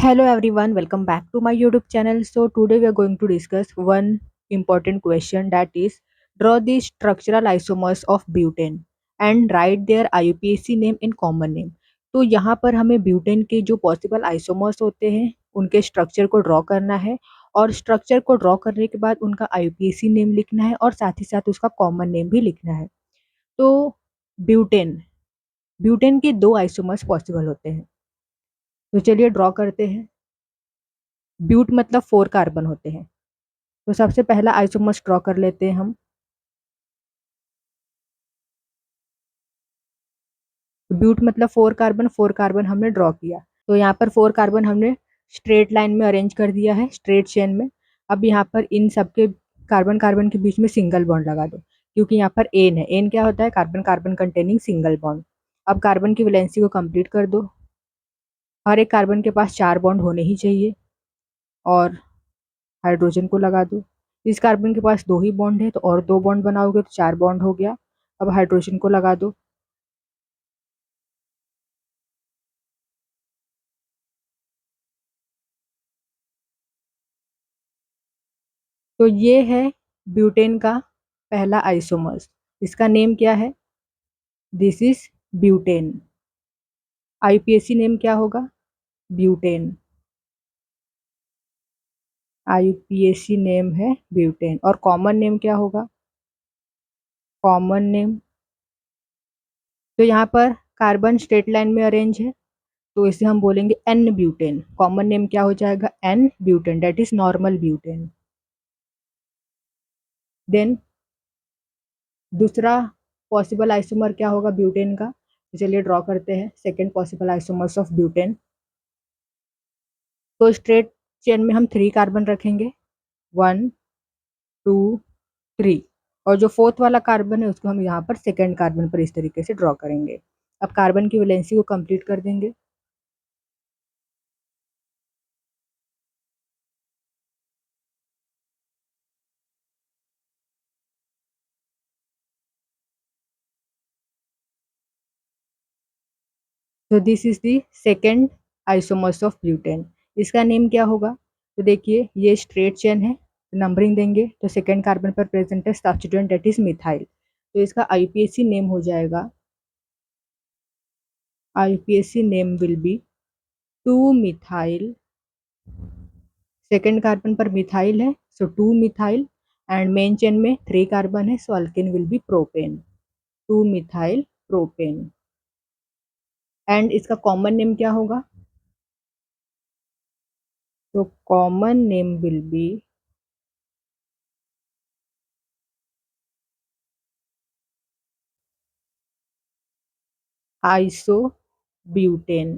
Hello everyone, welcome back to my YouTube channel. So today we are going to discuss one important question, that is draw the structural isomers of butane and write their IUPAC name in common name. तो यहाँ पर हमें butane के जो possible isomers होते हैं उनके structure को ड्रॉ करना है और स्ट्रक्चर को ड्रॉ करने के बाद उनका IUPAC नेम लिखना है और साथ ही साथ उसका कॉमन नेम भी लिखना है। तो ब्यूटेन ब्यूटेन के दो आइसोमर्स पॉसिबल होते हैं, तो चलिए ड्रॉ करते हैं। ब्यूट मतलब 4 कार्बन होते हैं। तो सबसे पहला आइसोमर्स ड्रॉ कर लेते हैं हम। ब्यूट मतलब 4 कार्बन हमने ड्रॉ किया। तो यहाँ पर 4 कार्बन हमने स्ट्रेट लाइन में अरेंज कर दिया है, स्ट्रेट चेन में। अब यहाँ पर इन सबके कार्बन कार्बन के बीच में सिंगल बॉन्ड लगा दो, क्योंकि यहाँ पर एन है। एन क्या होता है? Carbon carbon containing single bond. अब कार्बन की वैलेंसी को कंप्लीट कर दो। हर एक कार्बन के पास 4 बॉन्ड होने ही चाहिए और हाइड्रोजन को लगा दो। इस कार्बन के पास 2 ही बॉन्ड है, तो और 2 बॉन्ड बनाओगे तो 4 बॉन्ड हो गया। अब हाइड्रोजन को लगा दो। तो ये है ब्यूटेन का पहला आइसोमर्स। इसका नेम क्या है? This is butane. IUPAC name क्या होगा? ब्यूटेन। आईयूपीएसी नेम है ब्यूटेन। और कॉमन नेम क्या होगा? कॉमन नेम, तो यहाँ पर कार्बन स्ट्रेट लाइन में अरेंज है, तो इसे हम बोलेंगे एन ब्यूटेन। कॉमन नेम क्या हो जाएगा? N butane, that is normal butane. Then दूसरा पॉसिबल आइसोमर क्या होगा ब्यूटेन का? तो चलिए ड्रॉ करते हैं second possible isomers of butane. तो स्ट्रेट चेन में हम 3 कार्बन रखेंगे, 1 2 3। और जो फोर्थ वाला कार्बन है उसको हम यहाँ पर सेकेंड कार्बन पर इस तरीके से ड्रॉ करेंगे। अब कार्बन की वैलेंसी को कंप्लीट कर देंगे। तो this is the second isomers of butane. इसका नेम क्या होगा? तो देखिए ये स्ट्रेट चेन है, नंबरिंग देंगे तो सेकेंड कार्बन पर प्रेजेंट है सब्स्टिट्यूएंट, डेट इज मिथाइल। तो इसका आईयूपीएसी नेम हो जाएगा, IUPAC name will be 2 methyl. Second carbon पर मिथाइल है, so 2 methyl. And main chain में 3 कार्बन है, so alkane will be propane, 2 methyl propane. And इसका कॉमन नेम क्या होगा? तो common name will be isobutane.